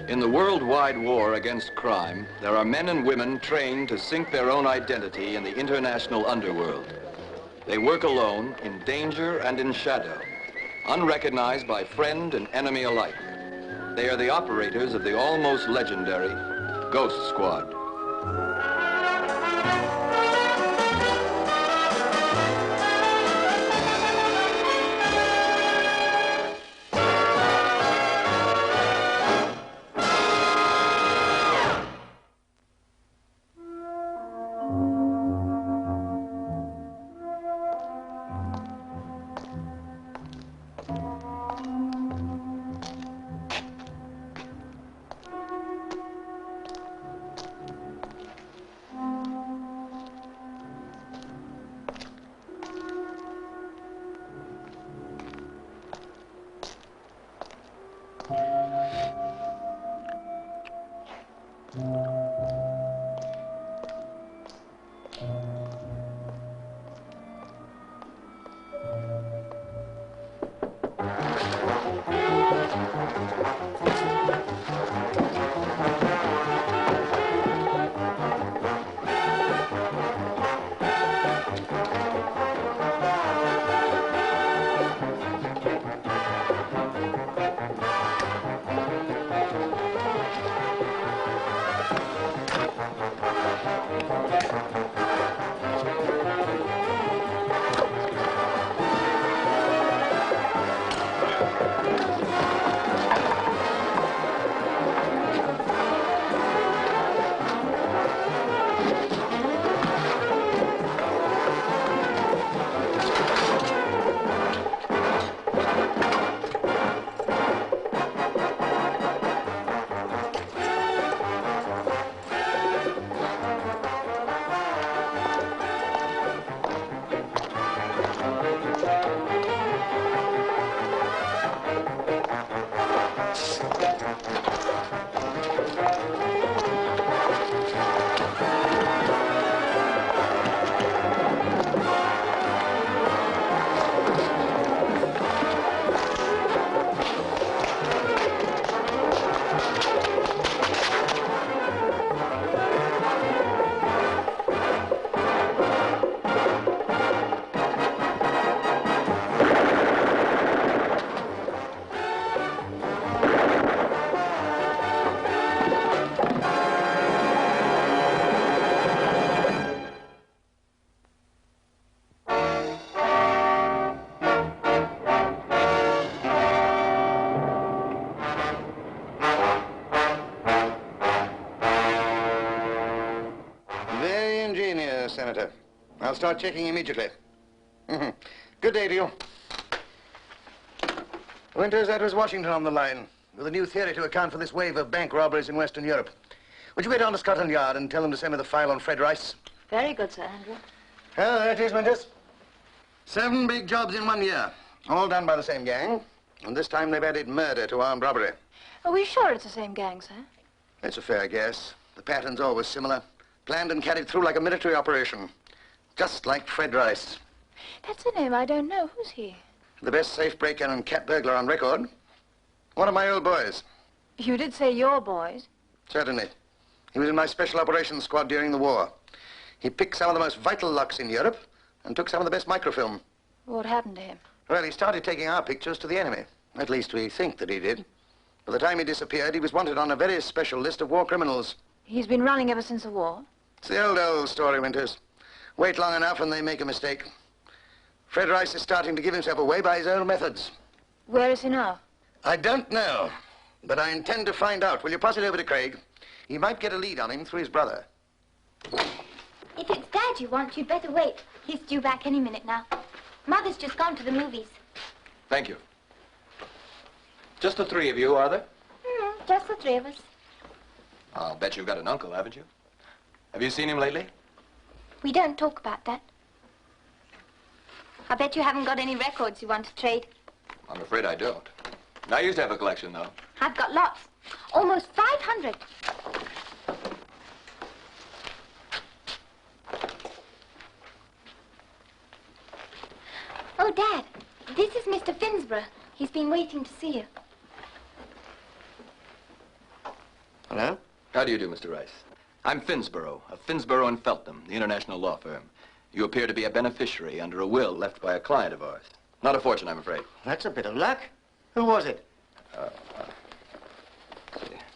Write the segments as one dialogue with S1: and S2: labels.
S1: In the worldwide war against crime, there are men and women trained to sink their own identity in the international underworld. They work alone, in danger and in shadow, unrecognized by friend and enemy alike. They are the operators of the almost legendary Ghost Squad.
S2: Senator. I'll start checking immediately. Good day to you. Winters, that was Washington on the line, with a new theory to account for this wave of bank robberies in Western Europe. Would you go down to Scotland Yard and tell them to send me the file on Fred Rice?
S3: Very good, Sir Andrew.
S2: Oh, there it is, Winters. 7 big jobs in 1 year, all done by the same gang. And this time they've added murder to armed robbery.
S3: Are we sure it's the same gang, sir?
S2: It's a fair guess. The pattern's always similar. Planned and carried through like a military operation. Just like Fred Rice.
S3: That's a name I don't know. Who's he?
S2: The best safe breaker and cat burglar on record. One of my old boys.
S3: You did say your boys.
S2: Certainly. He was in my special operations squad during the war. He picked some of the most vital locks in Europe and took some of the best microfilm.
S3: What happened to him?
S2: Well, he started taking our pictures to the enemy. At least we think that he did. By the time he disappeared, he was wanted on a very special list of war criminals.
S3: He's been running ever since the war?
S2: It's the old story, Winters. Wait long enough and they make a mistake. Fred Rice is starting to give himself away by his own methods.
S3: Where is he now?
S2: I don't know, but I intend to find out. Will you pass it over to Craig? He might get a lead on him through his brother.
S4: If it's Dad you want, you'd better wait. He's due back any minute now. Mother's just gone to the movies.
S1: Thank you. Just the 3 of you, are there?
S4: Just the 3 of us.
S1: I'll bet you've got an uncle, haven't you? Have you seen him lately?
S4: We don't talk about that. I bet you haven't got any records you want to trade.
S1: I'm afraid I don't. I used to have a collection, though.
S4: I've got lots. Almost 500. Oh, Dad, this is Mr. Finsborough. He's been waiting to see you.
S2: Hello?
S1: How do you do, Mr. Rice? I'm Finsborough, of Finsborough and Feltham, the international law firm. You appear to be a beneficiary under a will left by a client of ours. Not a fortune, I'm afraid.
S2: That's a bit of luck. Who was it?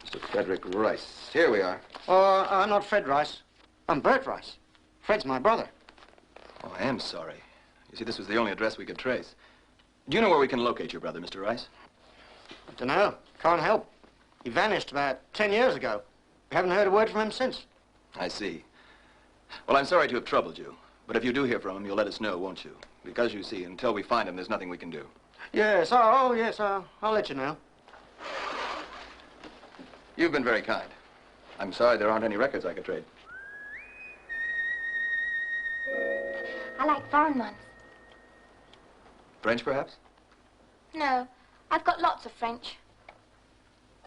S1: Mr. Frederick Rice. Here we are.
S2: Oh, I'm not Fred Rice. I'm Bert Rice. Fred's my brother.
S1: Oh, I am sorry. You see, this was the only address we could trace. Do you know where we can locate your brother, Mr. Rice?
S2: I don't know. Can't help. He vanished about 10 years ago. We haven't heard a word from him since.
S1: I see. Well, I'm sorry to have troubled you, but if you do hear from him, you'll let us know, won't you? Because, you see, until we find him, there's nothing we can do.
S2: Yes, yes, I'll let you know.
S1: You've been very kind. I'm sorry there aren't any records I could trade.
S4: I like foreign ones.
S1: French, perhaps?
S4: No, I've got lots of French.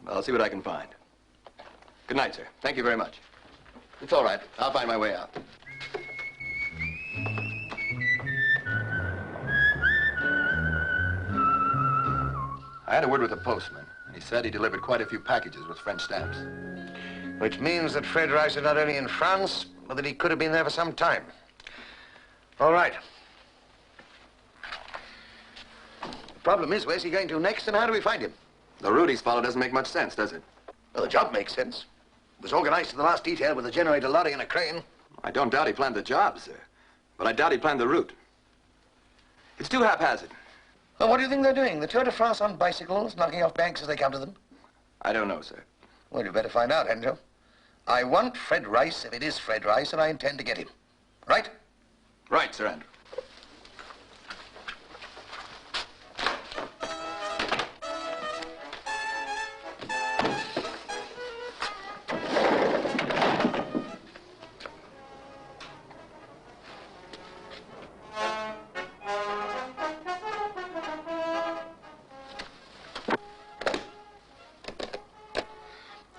S1: I'll see what I can find. Good night, sir. Thank you very much. It's all right. I'll find my way out. I had a word with the postman, and he said he delivered quite a few packages with French stamps.
S2: Which means that Fred Rice is not only in France, but that he could have been there for some time. All right. The problem is, where's he going to next, and how do we find him?
S1: The route he's followed doesn't make much sense, does it?
S2: Well, the job makes sense. It was organized to the last detail with a generator lorry and a crane.
S1: I don't doubt he planned the job, sir. But I doubt he planned the route. It's too haphazard.
S2: Well, what do you think they're doing? The Tour de France on bicycles, knocking off banks as they come to them?
S1: I don't know, sir.
S2: Well, you better find out, hadn't you? I want Fred Rice if it is Fred Rice, and I intend to get him. Right?
S1: Right, Sir Andrew.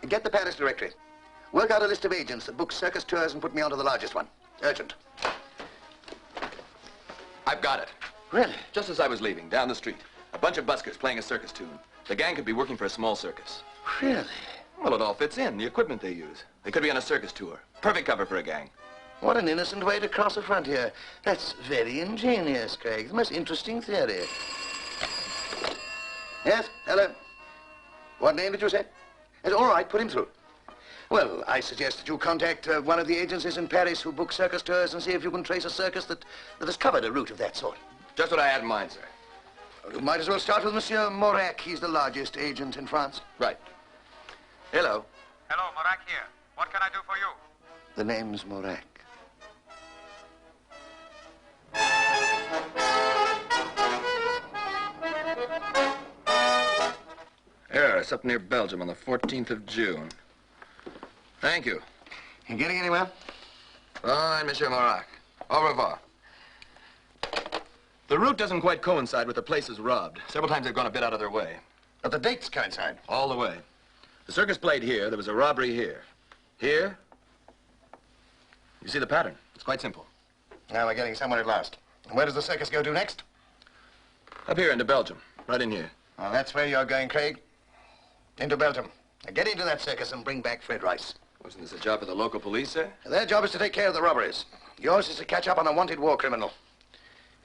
S2: Get the Paris directory. Work out a list of agents that book circus tours and put me onto the largest one. Urgent.
S1: I've got it.
S2: Really?
S1: Just as I was leaving, down the street, a bunch of buskers playing a circus tune. The gang could be working for a small circus.
S2: Really?
S1: Well, it all fits in, the equipment they use. They could be on a circus tour. Perfect cover for a gang.
S2: What an innocent way to cross a frontier. That's very ingenious, Craig. The most interesting theory. Yes? Hello? What name did you say? Yes, all right, put him through. Well, I suggest that you contact one of the agencies in Paris who book circus tours and see if you can trace a circus that has covered a route of that sort.
S1: Just what I had in mind, sir.
S2: Well, you might as well start with Monsieur Morac. He's the largest agent in France.
S1: Right. Hello.
S5: Hello, Morac here. What can I do for you?
S2: The name's Morac.
S1: Here, it's up near Belgium on the 14th of June. Thank you.
S2: You getting anywhere?
S1: Fine, Monsieur Morac. Au revoir. The route doesn't quite coincide with the places robbed. Several times they've gone a bit out of their way.
S2: But the dates coincide.
S1: All the way. The circus played here. There was a robbery here. Here. You see the pattern. It's quite simple.
S2: Now we're getting somewhere at last. And where does the circus go to next?
S1: Up here into Belgium. Right in here.
S2: Well, that's where you're going, Craig. Into Belgium. Now get into that circus and bring back Fred Rice.
S1: Wasn't this a job for the local police, sir?
S2: Their job is to take care of the robberies. Yours is to catch up on a wanted war criminal.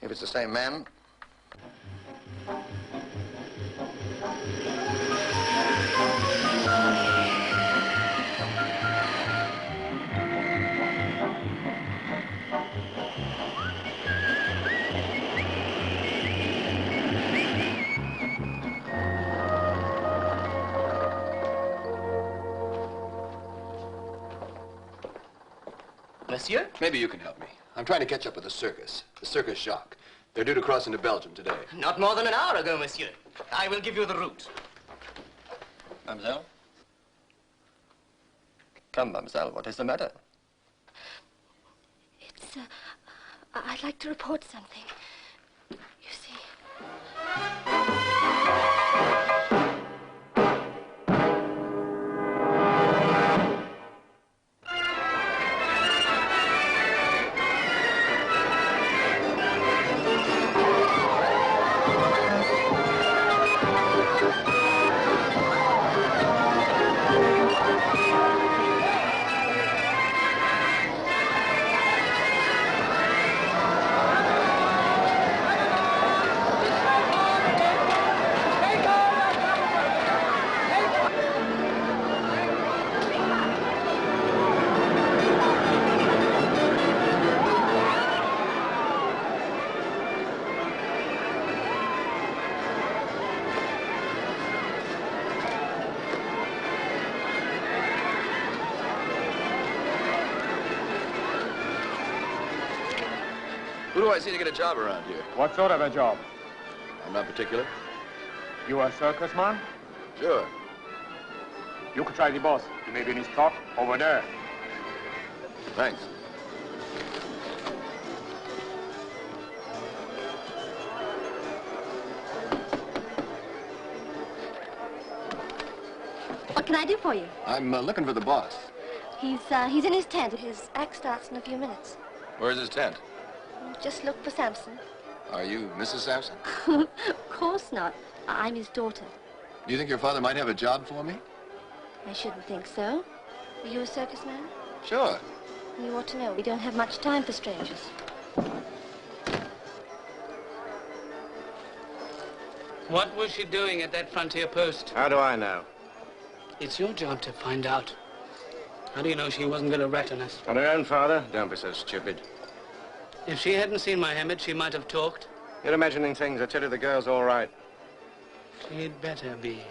S2: If it's the same man.
S6: Monsieur?
S1: Maybe you can help me. I'm trying to catch up with the Circus Jacques. They're due to cross into Belgium today.
S6: Not more than an hour ago, monsieur. I will give you the route.
S7: Mademoiselle? Come, mademoiselle, what is the matter?
S4: It's, I'd like to report something. You see.
S1: do I see to get a job around here?
S8: What sort of a job?
S1: I'm not particular.
S8: You a circus man?
S1: Sure.
S8: You could try the boss. You may be in his truck over there.
S1: Thanks.
S9: What can I do for you?
S1: I'm looking for the boss.
S9: He's in his tent. His act starts in a few minutes.
S1: Where's his tent?
S9: Just look for Samson.
S1: Are you Mrs. Sampson?
S9: Of course not. I'm his daughter.
S1: Do you think your father might have a job for me?
S9: I shouldn't think so. Are you a circus man?
S1: Sure.
S9: You ought to know. We don't have much time for strangers.
S10: What was she doing at that frontier post?
S11: How do I know?
S10: It's your job to find out. How do you know she wasn't going to rat on us?
S11: On her own, Father? Don't be so stupid.
S10: If she hadn't seen my helmet, she might have talked.
S11: You're imagining things. I tell you, the girl's all right.
S10: She'd better be.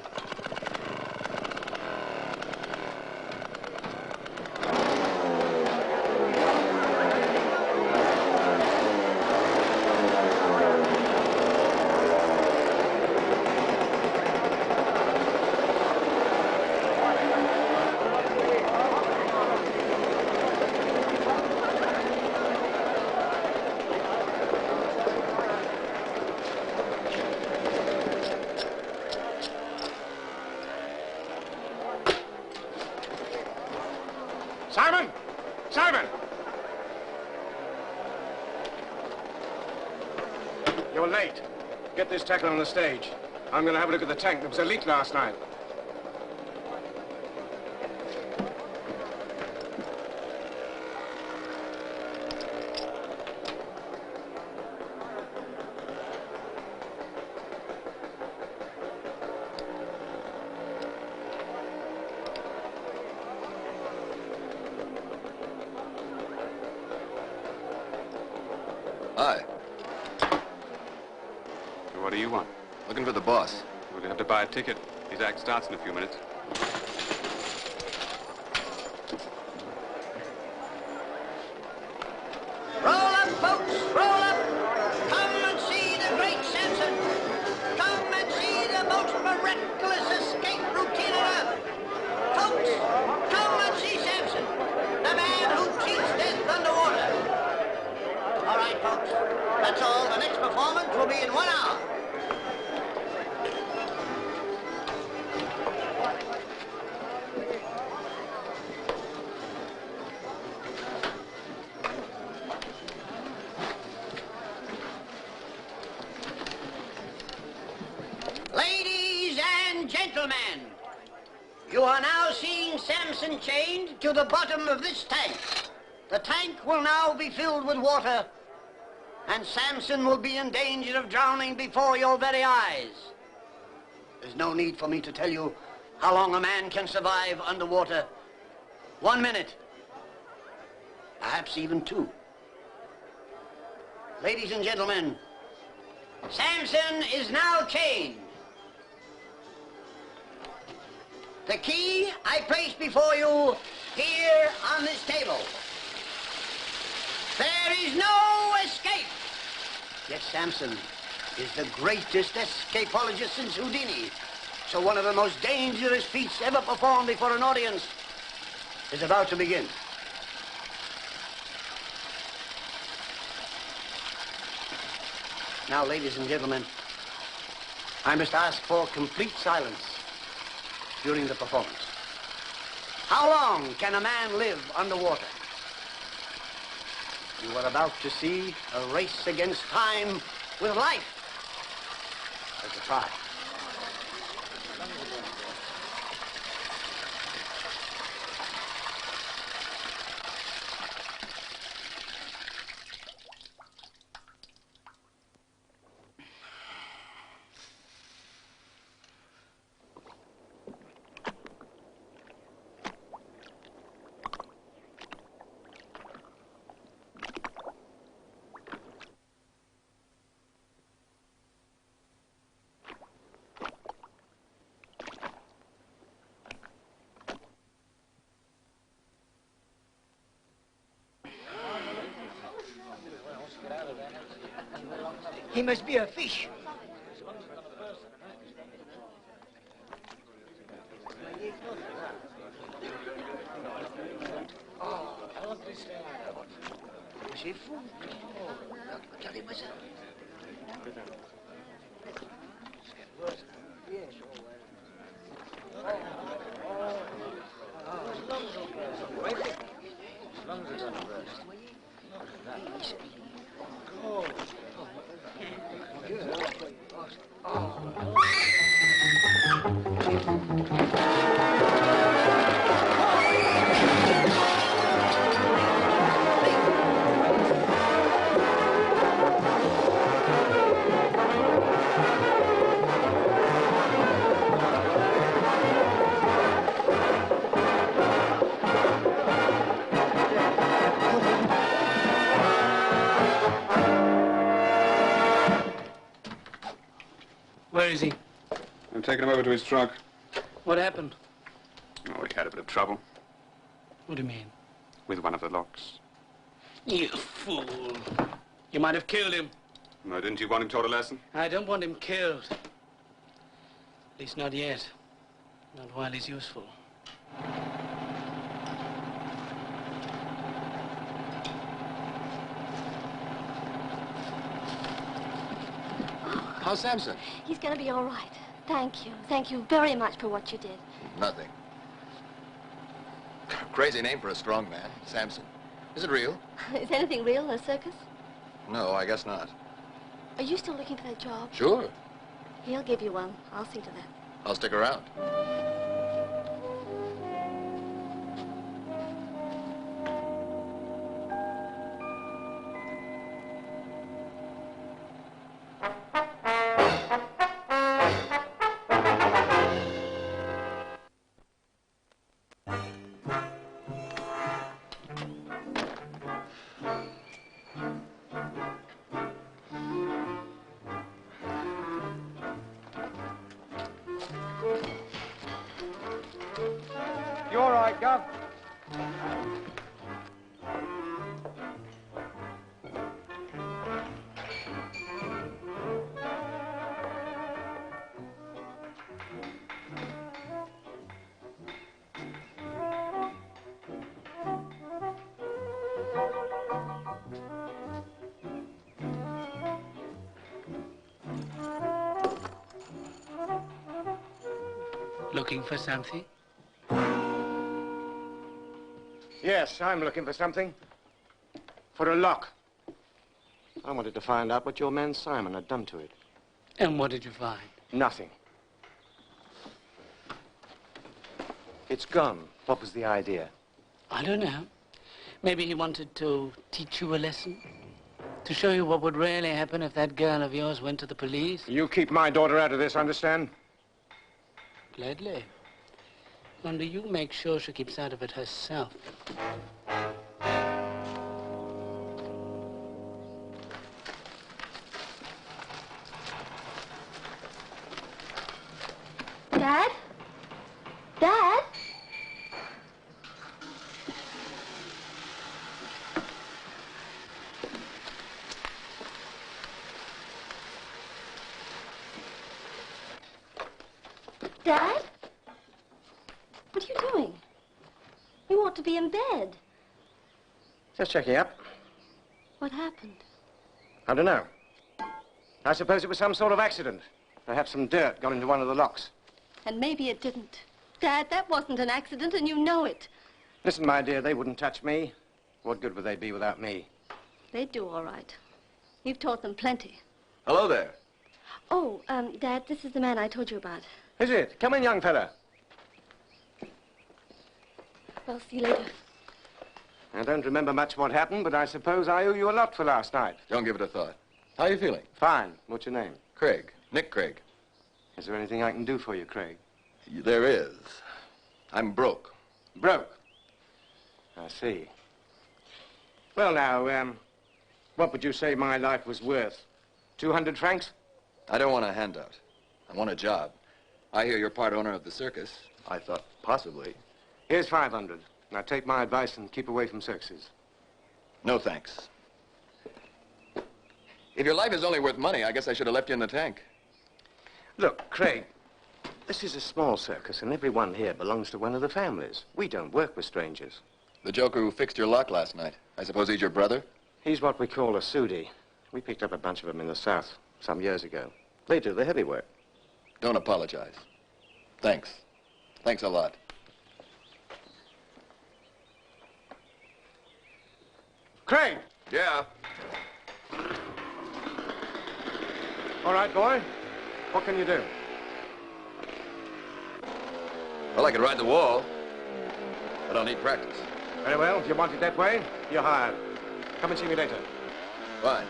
S8: Simon! Simon! You're late. Get this tackle on the stage. I'm going to have a look at the tank. There was a leak last night.
S1: Hi.
S5: What do you want?
S1: Looking for the boss.
S5: We're going to have to buy a ticket. His act starts in a few minutes.
S12: Roll up, folks, roll up. Come and see the great Samson. Come and see the most miraculous escape routine on earth. Folks, come and see Samson, the man who cheats death underwater. All right, folks, that's all. The next performance will be in 1 hour. Ladies and gentlemen, you are now seeing Samson chained to the bottom of this tank. The tank will now be filled with water, and Samson will be in danger of drowning before your very eyes. There's no need for me to tell you how long a man can survive underwater. 1 minute, perhaps even 2. Ladies and gentlemen, Samson is now chained. The key I place before you here on this table. There is no escape. Yet Samson is the greatest escapologist since Houdini. So one of the most dangerous feats ever performed before an audience is about to begin. Now, ladies and gentlemen, I must ask for complete silence during the performance. How long can a man live underwater? You are about to see a race against time with life as a try. He must be a fish.
S2: C'est fou. Regardez-moi ça.
S10: Where is he?
S5: I'm taking him over to his truck.
S10: What happened?
S5: Oh, he had a bit of trouble.
S10: What do you mean?
S5: With one of the locks.
S10: You fool. You might have killed him.
S5: No, didn't you want him taught a lesson?
S10: I don't want him killed. At least not yet. Not while he's useful.
S1: How's Samson?
S9: He's going to be all right. Thank you. Thank you very much for what you did.
S1: Nothing. Crazy name for a strong man, Samson. Is it real?
S9: Is anything real in a circus?
S1: No, I guess not.
S9: Are you still looking for that job?
S1: Sure.
S9: He'll give you one. I'll see to that.
S1: I'll stick around.
S8: You all right, Gov?
S10: Looking for something?
S8: Yes, I'm looking for something. For a lock. I wanted to find out what your man Simon had done to it.
S10: And what did you find?
S8: Nothing. It's gone. What was the idea?
S10: I don't know. Maybe he wanted to teach you a lesson? To show you what would really happen if that girl of yours went to the police?
S8: You keep my daughter out of this, understand?
S10: Gladly. Only you make sure she keeps out of it herself.
S9: Dad? Dad? Dad? What are you doing? You ought to be in bed.
S8: Just checking up.
S9: What happened?
S8: I don't know. I suppose it was some sort of accident. Perhaps some dirt got into one of the locks.
S9: And maybe it didn't. Dad, that wasn't an accident, and you know it.
S8: Listen, my dear, they wouldn't touch me. What good would they be without me?
S9: They'd do all right. You've taught them plenty.
S1: Hello there.
S9: Oh, Dad, this is the man I told you about.
S8: Is it? Come in, young fella.
S9: Well, see you later.
S8: I don't remember much what happened, but I suppose I owe you a lot for last night.
S1: Don't give it a thought. How are you feeling?
S8: Fine. What's your name?
S1: Craig. Nick Craig.
S8: Is there anything I can do for you, Craig?
S1: There is. I'm broke.
S8: Broke? I see. Well, now, what would you say my life was worth? 200 francs?
S1: I don't want a handout. I want a job. I hear you're part owner of the circus. I thought possibly.
S8: Here's 500. Now take my advice and keep away from circuses.
S1: No thanks. If your life is only worth money, I guess I should have left you in the tank.
S8: Look, Craig, this is a small circus, and everyone here belongs to one of the families. We don't work with strangers.
S1: The joker who fixed your lock last night. I suppose he's your brother?
S8: He's what we call a sudi. We picked up a bunch of them in the South some years ago. They do the heavy work.
S1: Don't apologize. Thanks. Thanks a lot.
S8: Craig!
S1: Yeah?
S8: All right, boy. What can you do?
S1: Well, I could ride the wall. I don't need practice.
S8: Very well. If you want it that way, you're hired. Come and see me later.
S1: Fine.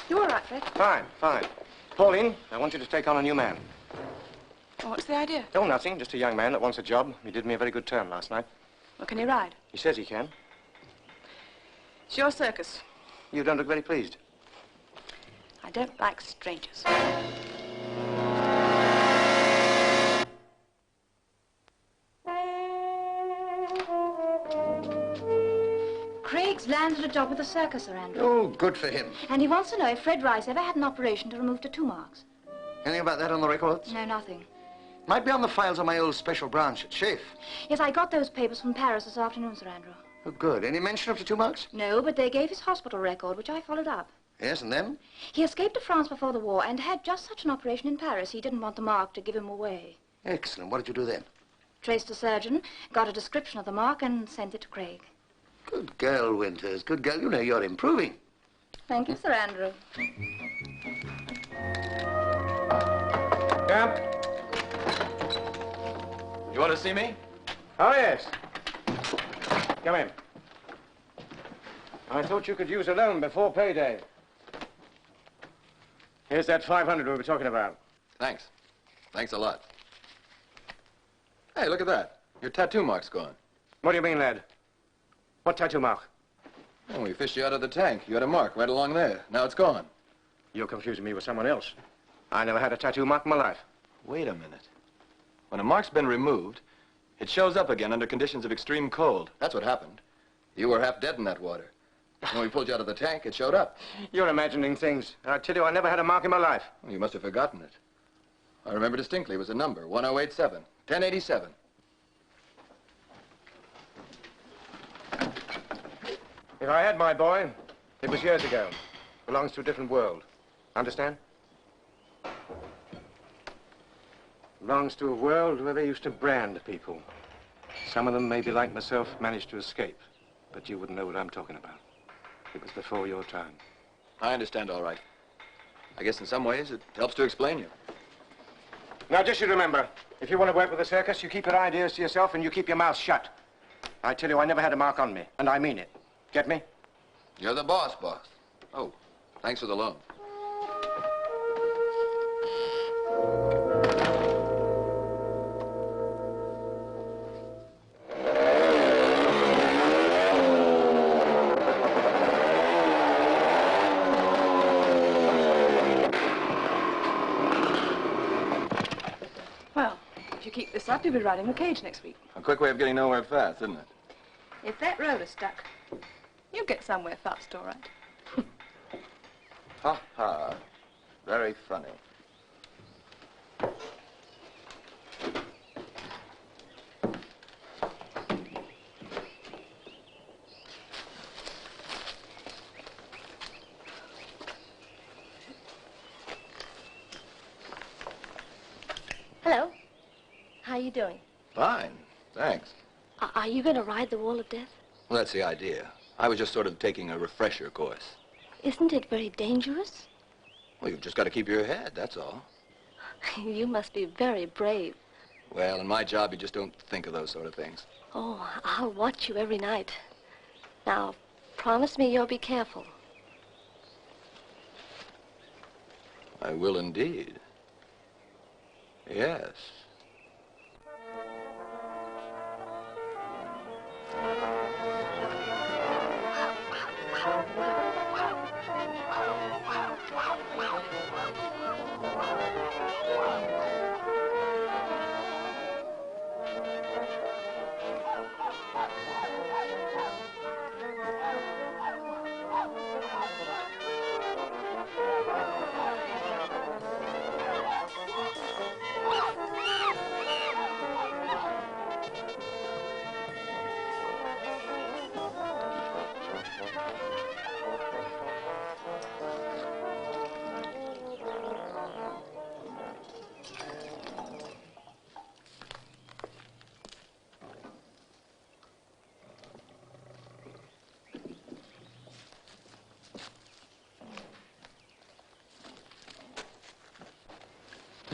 S9: You all right, Fred?
S8: Fine, fine. Pauline, I want you to take on a new man.
S9: Oh, what's the idea?
S8: Oh, nothing. Just a young man that wants a job. He did me a very good turn last night.
S9: Well, can he ride?
S8: He says he can.
S9: It's your circus.
S8: You don't look very pleased.
S9: I don't like strangers.
S3: Craig's landed a job with the circus, Sir Andrew.
S2: Oh, good for him.
S3: And he wants to know if Fred Rice ever had an operation to remove tattoo marks.
S2: Anything about that on the records?
S3: No, nothing.
S2: Might be on the files of my old special branch at Schaff.
S3: Yes, I got those papers from Paris this afternoon, Sir Andrew.
S2: Oh, good. Any mention of tattoo marks?
S3: No, but they gave his hospital record, which I followed up.
S2: Yes, and then?
S3: He escaped to France before the war and had just such an operation in Paris. He didn't want the mark to give him away.
S2: Excellent. What did you do then?
S3: Traced a surgeon, got a description of the mark, and sent it to Craig.
S2: Good girl, Winters. Good girl. You know you're improving.
S3: Thank you, Sir Andrew.
S8: Yeah?
S1: You want to see me?
S8: Oh, yes. Come in. I thought you could use a loan before payday. Here's that 500 we were talking about.
S1: Thanks. Thanks a lot. Hey, look at that. Your tattoo mark's gone.
S8: What do you mean, lad? What tattoo mark?
S1: When we fished you out of the tank, you had a mark right along there. Now it's gone.
S8: You're confusing me with someone else. I never had a tattoo mark in my life.
S1: Wait a minute. When a mark's been removed, it shows up again under conditions of extreme cold. That's what happened. You were half dead in that water. When we pulled you out of the tank, it showed up.
S8: You're imagining things. I tell you, I never had a mark in my life.
S1: Well, you must have forgotten it. I remember distinctly. It was a number, 1087, 1087.
S8: If I had my boy, it was years ago. Belongs to a different world. Understand? Belongs to a world where they used to brand people. Some of them, maybe like myself, managed to escape. But you wouldn't know what I'm talking about. It was before your time.
S1: I understand all right. I guess in some ways it helps to explain you.
S8: Now, just you remember, if you want to work with the circus, you keep your ideas to yourself and you keep your mouth shut. I tell you, I never had a mark on me, and I mean it. Get me?
S1: You're the boss. Oh, thanks for the loan.
S9: Well, if you keep this up, you'll be riding the cage next week.
S1: A quick way of getting nowhere fast, isn't it?
S9: If that roller stuck, you'll get somewhere fast, all right.
S1: Ha ha. Very funny.
S13: Hello. How are you doing?
S1: Fine. Thanks.
S13: Are you going to ride the Wall of Death?
S1: Well, that's the idea. I was just sort of taking a refresher course.
S13: Isn't it very dangerous?
S1: Well, you've just got to keep your head, that's all.
S13: You must be very brave.
S1: Well, in my job, you just don't think of those sort of things.
S13: Oh, I'll watch you every night. Now, promise me you'll be careful.
S1: I will indeed. Yes.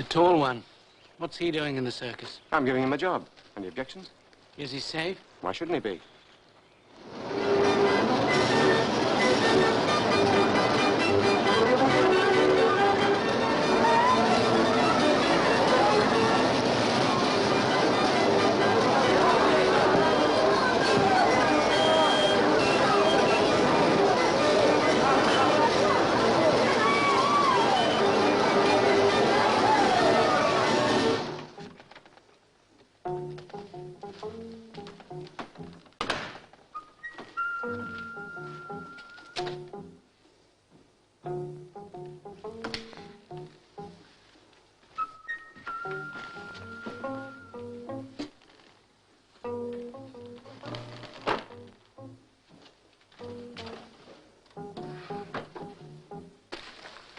S10: The tall one. What's he doing in the circus?
S8: I'm giving him a job. Any objections?
S10: Is he safe?
S8: Why shouldn't he be?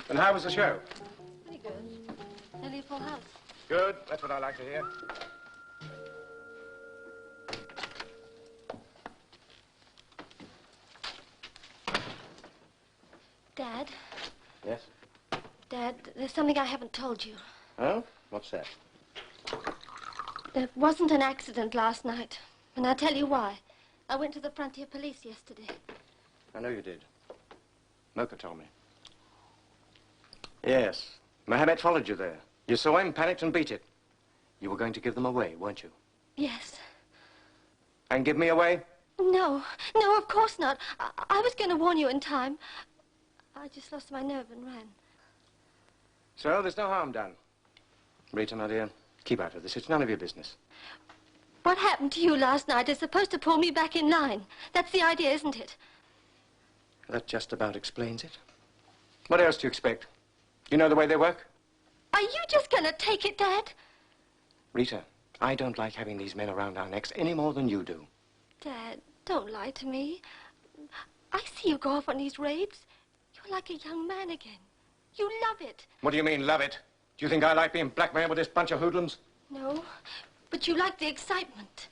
S8: And how was the show?
S13: Pretty good. Nearly a full house.
S8: Good. That's what I like to hear.
S13: Dad?
S8: Yes?
S13: Dad, there's something I haven't told you.
S8: Oh? What's that?
S13: There wasn't an accident last night. And I'll tell you why. I went to the Frontier Police yesterday.
S8: I know you did. Mocha told me. Yes. Mohammed followed you there. You saw him, panicked and beat it. You were going to give them away, weren't you?
S13: Yes.
S8: And give me away?
S13: No. No, of course not. I was going to warn you in time. I just lost my nerve and ran.
S8: So there's no harm done. Rita, my dear, keep out of this. It's none of your business.
S13: What happened to you last night is supposed to pull me back in line. That's the idea, isn't it?
S8: That just about explains it. What else do you expect? You know the way they work?
S13: Are you just going to take it, Dad?
S8: Rita, I don't like having these men around our necks any more than you do.
S13: Dad, don't lie to me. I see you go off on these raids. You're like a young man again. You love it.
S8: What do you mean, love it? Do you think I like being blackmailed with this bunch of hoodlums?
S13: No, but you like the excitement.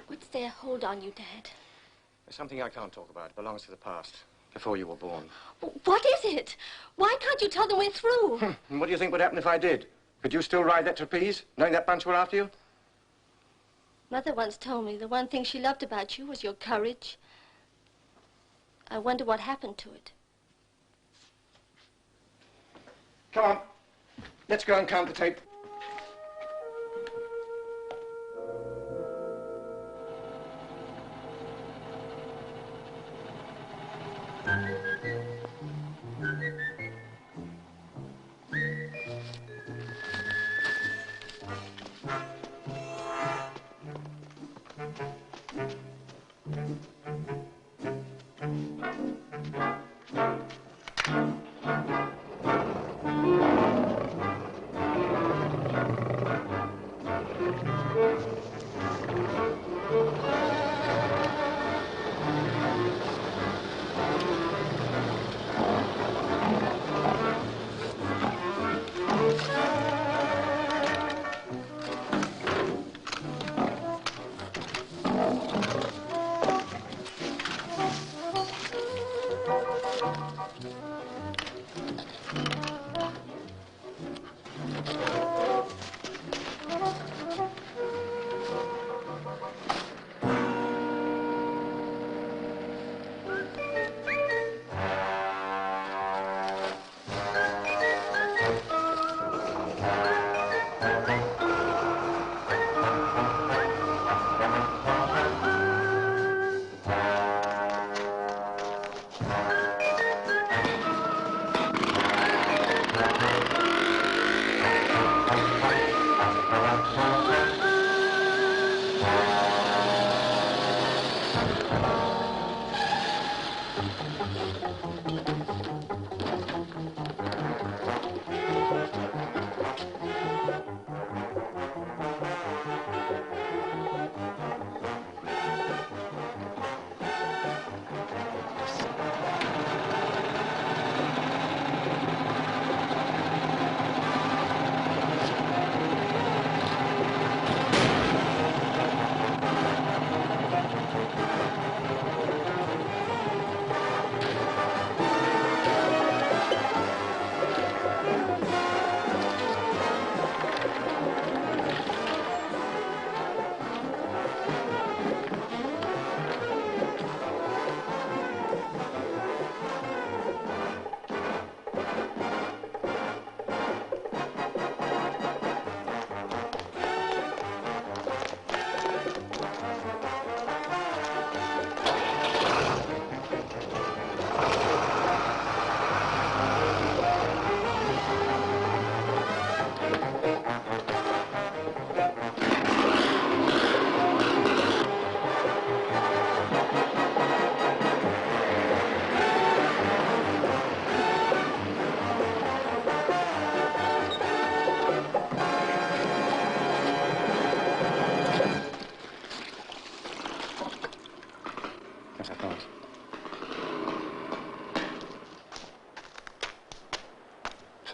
S13: What's their hold on you, Dad?
S8: There's something I can't talk about. It belongs to the past, before you were born.
S13: What is it? Why can't you tell them we're through?
S8: And what do you think would happen if I did? Could you still ride that trapeze, knowing that bunch were after you?
S13: Mother once told me the one thing she loved about you was your courage. I wonder what happened to it.
S8: Come on. Let's go and count the tape.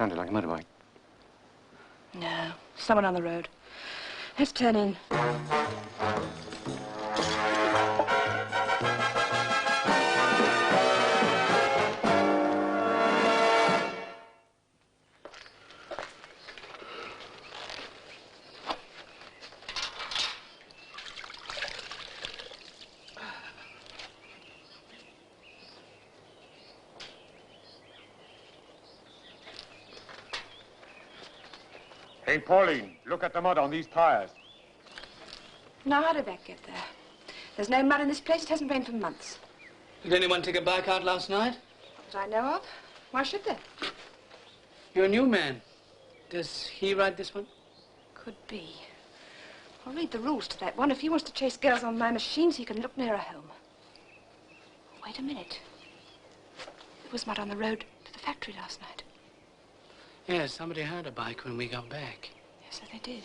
S8: Sounded like a motorbike.
S3: No, someone on the road. Let's turn in.
S8: Hey, Pauline, look at the mud on these tires.
S3: Now, how did that get there? There's no mud in this place. It hasn't rained for months.
S10: Did anyone take a bike out last night?
S3: That I know of. Why should they?
S10: You're a new man. Does he ride this one?
S3: Could be. I'll read the rules to that one. If he wants to chase girls on my machines, he can look nearer home. Wait a minute. There was mud on the road to the factory last night.
S10: Yes, somebody heard a bike when we got back.
S3: Yes, so they did.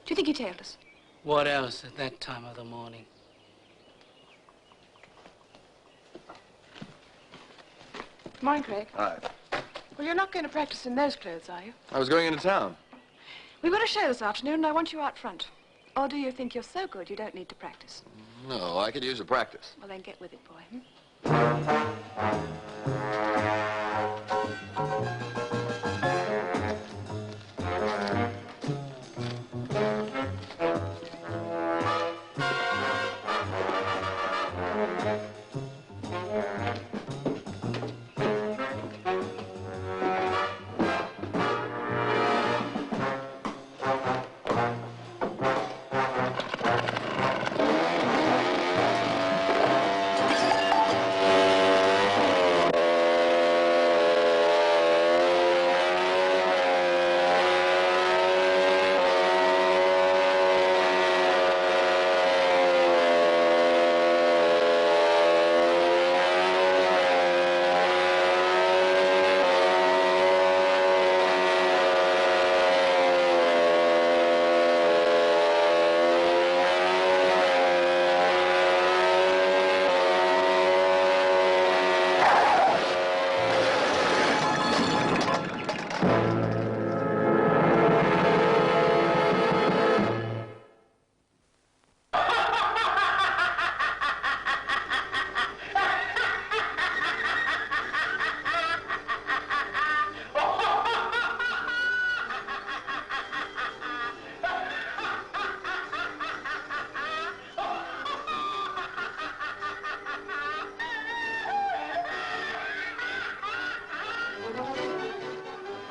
S3: Do you think he tailed us?
S10: What else at that time of the morning?
S3: Morning, Craig.
S1: Hi.
S3: Well, you're not going to practice in those clothes, are you?
S1: I was going into town.
S3: We've got a show this afternoon, and I want you out front. Or do you think you're so good you don't need to practice?
S1: No, I could use a practice.
S3: Well, then get with it, boy. Hmm?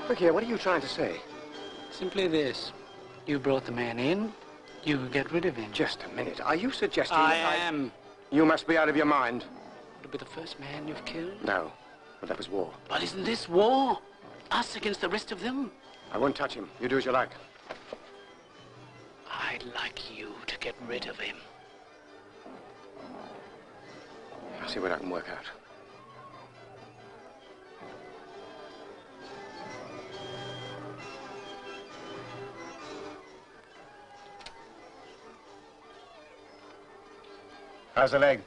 S8: Look here, what are you trying to say?
S10: Simply this. You brought the man in. You get rid of him.
S8: Just a minute. Are you suggesting
S10: I
S8: that
S10: am.
S8: You must be out of your mind.
S10: Would it be the first man you've killed?
S8: No, but that was war.
S10: But isn't this war? Us against the rest of them?
S8: I won't touch him. You do as you like.
S10: I'd like you to get rid of him.
S8: I'll see what I can work out. How's the leg?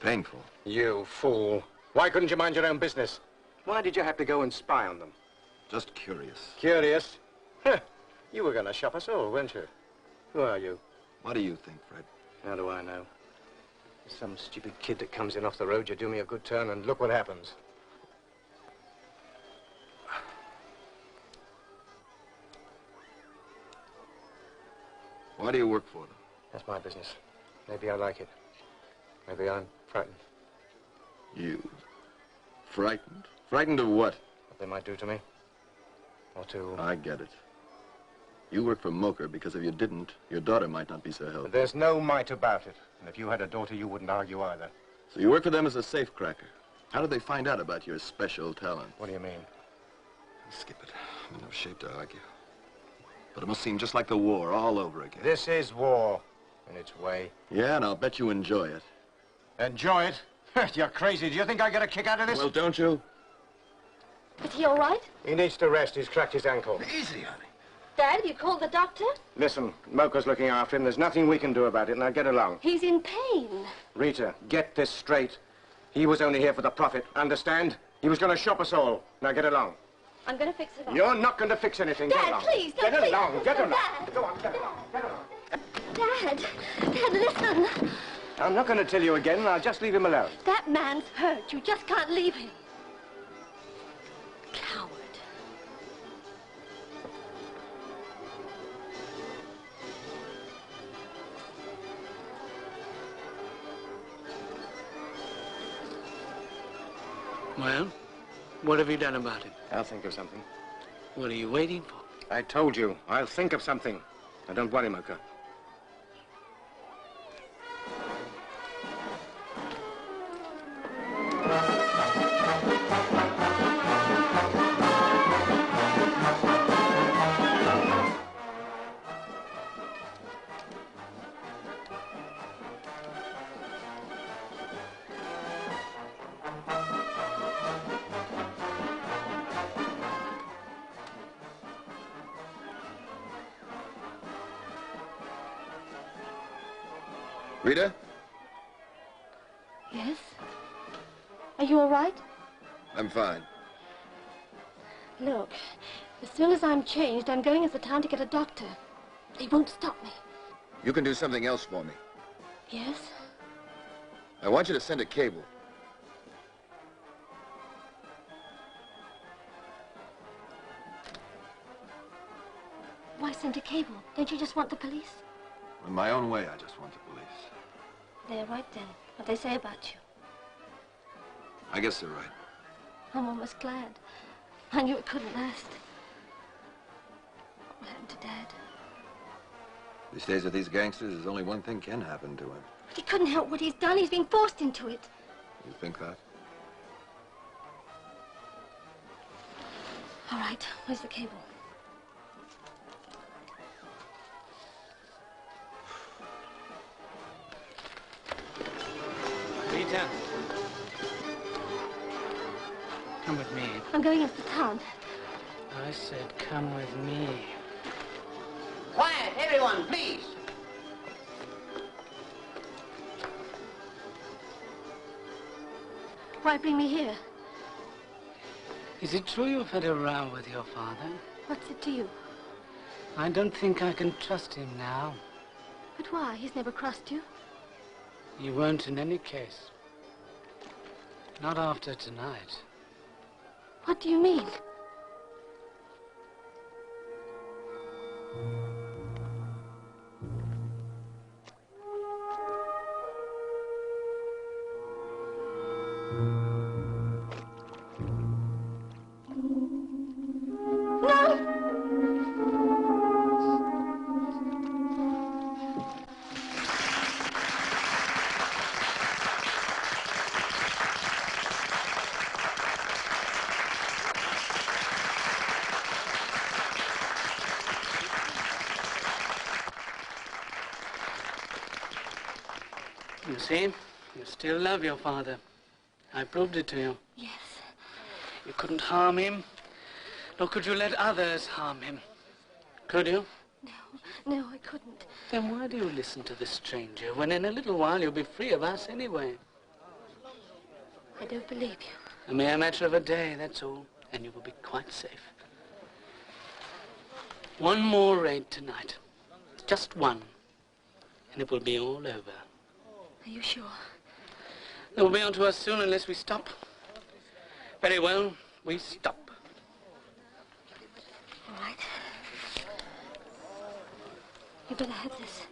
S1: Painful.
S8: You fool. Why couldn't you mind your own business? Why did you have to go and spy on them?
S1: Just curious.
S8: Curious? Huh. You were going to shop us all, weren't you? Who are you?
S1: What do you think, Fred?
S8: How do I know? Some stupid kid that comes in off the road, you do me a good turn, and look what happens.
S1: Why do you work for them?
S8: That's my business. Maybe I like it. Maybe I'm frightened.
S1: You? Frightened? Frightened of what?
S8: What they might do to me. Or to...
S1: I get it. You work for Moker because if you didn't, your daughter might not be so healthy.
S8: But there's no might about it. And if you had a daughter, you wouldn't argue either.
S1: So you work for them as a safecracker. How did they find out about your special talent?
S8: What do you mean?
S1: Skip it. I'm in no shape to argue. But it must seem just like the war all over again.
S8: This is war, in its way.
S1: Yeah, and I'll bet you enjoy it.
S8: Enjoy it? You're crazy. Do you think I get a kick out of this?
S1: Well, don't you?
S13: Is he all right?
S8: He needs to rest. He's cracked his ankle.
S1: Easy, honey.
S13: Dad, have you called the doctor?
S8: Listen, Moker's looking after him. There's nothing we can do about it. Now get along.
S13: He's in pain.
S8: Rita, get this straight. He was only here for the profit. Understand? He was going to shop us all. Now get along.
S9: I'm going to fix it up.
S8: You're not going to fix anything.
S9: Dad,
S8: Get along.
S9: please, Dad,
S8: Get
S9: please.
S8: along. Get along.
S9: Dad.
S8: Go on, get along. Get along.
S9: Dad, listen.
S8: I'm not going to tell you again. I'll just leave him alone.
S9: That man's hurt. You just can't leave him. Coward.
S10: Well, what have you done about it?
S8: I'll think of something.
S10: What are you waiting for?
S8: I told you. I'll think of something. Now, don't worry, Mocha.
S1: Rita?
S9: Yes? Are you all right?
S1: I'm fine.
S9: Look, as soon as I'm changed, I'm going into town to get a doctor. They won't stop me.
S1: You can do something else for me.
S9: Yes?
S1: I want you to send a cable.
S9: Why send a cable? Don't you just want the police?
S1: In my own way, I just want the police.
S9: They're right then. What they say about you.
S1: I guess they're right.
S9: I'm almost glad. I knew it couldn't last. What happened to Dad?
S1: These days with these gangsters, there's only one thing can happen to him.
S9: But he couldn't help what he's done. He's been forced into it.
S1: You think that?
S9: All right, where's the cable?
S10: Rita. Come with me.
S9: I'm going into town.
S10: I said come with me.
S12: Quiet, everyone, please.
S9: Why bring me here?
S10: Is it true you've had a row with your father?
S9: What's it to you?
S10: I don't think I can trust him now.
S9: But why? He's never crossed you.
S10: You won't in any case. Not after tonight.
S9: What do you mean?
S10: You see, you still love your father. I proved it to you.
S9: Yes.
S10: You couldn't harm him, nor could you let others harm him. Could you?
S9: No, I couldn't.
S10: Then why do you listen to this stranger when in a little while you'll be free of us anyway?
S9: I don't believe you.
S10: A mere matter of a day, that's all, and you will be quite safe. One more raid tonight. Just one. And it will be all over.
S9: Are you sure?
S10: They will be on to us soon unless we stop. Very well, we stop.
S9: All right. You better have this.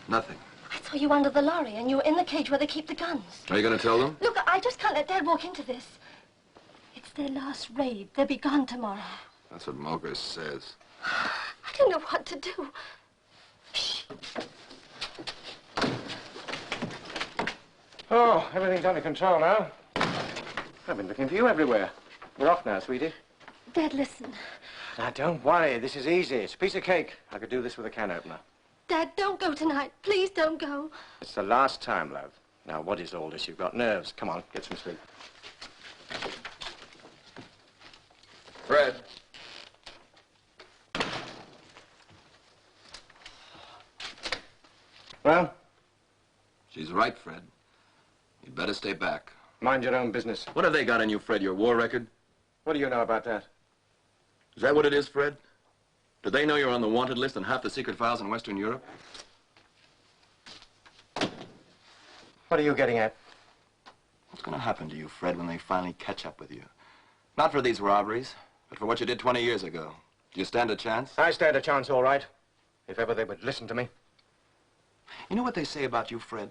S1: Nothing.
S13: I saw you under the lorry, and you were in the cage where they keep the guns.
S1: Are you going to tell them?
S13: Look, I just can't let Dad walk into this. It's their last raid. They'll be gone tomorrow.
S1: That's what Mocha says.
S13: I don't know what to do. Shh.
S8: Oh, everything's under control now. I've been looking for you everywhere. You're off now, sweetie.
S13: Dad, listen.
S8: Now, don't worry. This is easy. It's a piece of cake. I could do this with a can opener.
S13: Dad, don't go tonight. Please don't go.
S8: It's the last time, love. Now, what is all this? You've got nerves. Come on, get some sleep.
S1: Fred.
S8: Well?
S1: She's right, Fred. You'd better stay back.
S8: Mind your own business.
S1: What have they got on you, Fred? Your war record?
S8: What do you know about that?
S1: Is that what it is, Fred? Do they know you're on the wanted list in half the secret files in Western Europe?
S8: What are you getting at?
S1: What's going to happen to you, Fred, when they finally catch up with you? Not for these robberies, but for what you did 20 years ago. Do you stand a chance?
S8: I stand a chance, all right. If ever they would listen to me.
S1: You know what they say about you, Fred?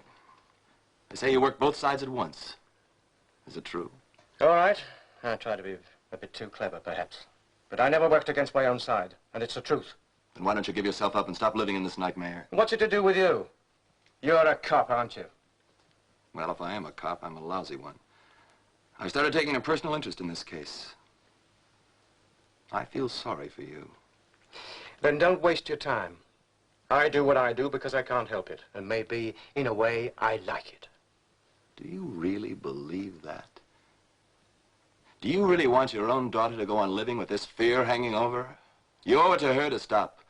S1: They say you work both sides at once. Is it true?
S8: All right. I try to be a bit too clever, perhaps. But I never worked against my own side, and it's the truth.
S1: Then why don't you give yourself up and stop living in this nightmare?
S8: What's it to do with you? You're a cop, aren't you?
S1: Well, if I am a cop, I'm a lousy one. I started taking a personal interest in this case. I feel sorry for you.
S8: Then don't waste your time. I do what I do because I can't help it. And maybe, in a way, I like it.
S1: Do you really believe that? Do you really want your own daughter to go on living with this fear hanging over her? You owe it to her to stop.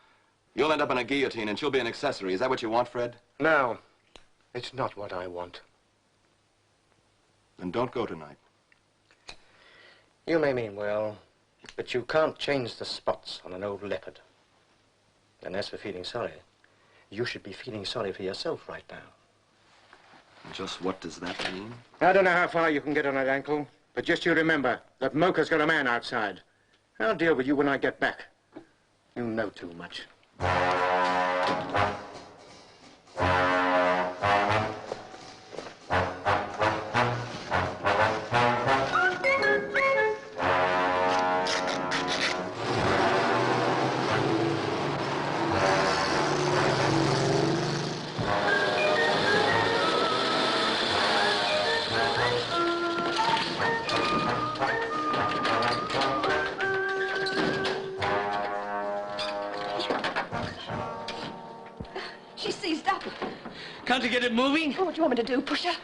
S1: You'll end up in a guillotine and she'll be an accessory. Is that what you want, Fred?
S8: No, it's not what I want.
S1: Then don't go tonight.
S8: You may mean well, but you can't change the spots on an old leopard. And as for feeling sorry, you should be feeling sorry for yourself right now.
S1: And just what does that mean?
S8: I don't know how far you can get on that ankle, but just you remember that Mocha's got a man outside. I'll deal with you when I get back. You know too much.
S3: She's seized up.
S10: Can't you get it moving?
S3: Oh, what do you want me to do? Push her?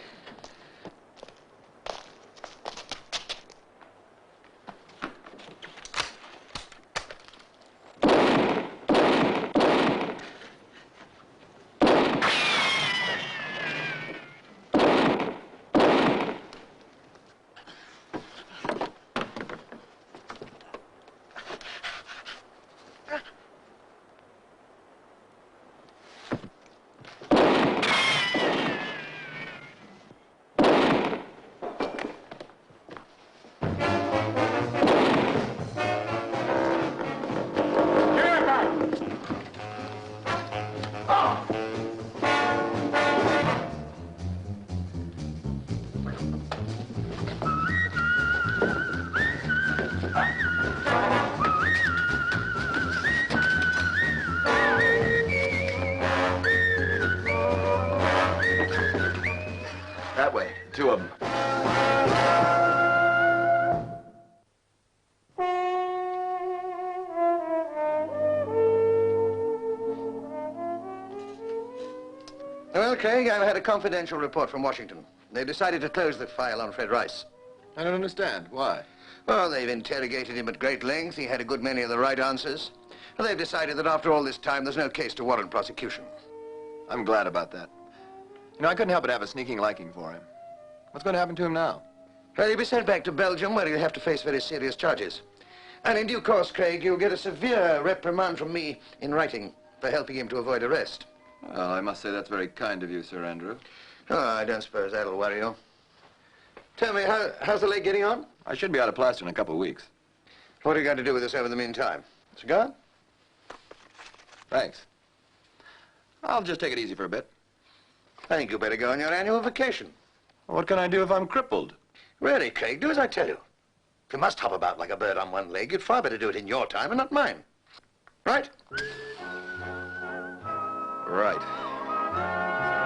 S1: That way. Two of them.
S2: Well, Craig, I've had a confidential report from Washington. They've decided to close the file on Fred Rice.
S1: I don't understand. Why?
S2: Well, they've interrogated him at great length. He had a good many of the right answers. And they've decided that after all this time, there's no case to warrant prosecution.
S1: I'm glad about that. You know, I couldn't help but have a sneaking liking for him. What's going to happen to him now?
S2: Well, he'll be sent back to Belgium, where he'll have to face very serious charges. And in due course, Craig, you'll get a severe reprimand from me in writing for helping him to avoid arrest.
S1: Well, I must say that's very kind of you, Sir Andrew.
S2: Oh, I don't suppose that'll worry you. Tell me, how's the leg getting on?
S1: I should be out of plaster in a couple of weeks.
S2: What are you going to do with us over the meantime? Cigar?
S1: Thanks. I'll just take it easy for a bit.
S2: I think you better go on your annual vacation.
S1: What can I do if I'm crippled?
S2: Really, Craig, do as I tell you. If you must hop about like a bird on one leg, you'd far better do it in your time and not mine. Right?
S1: Right.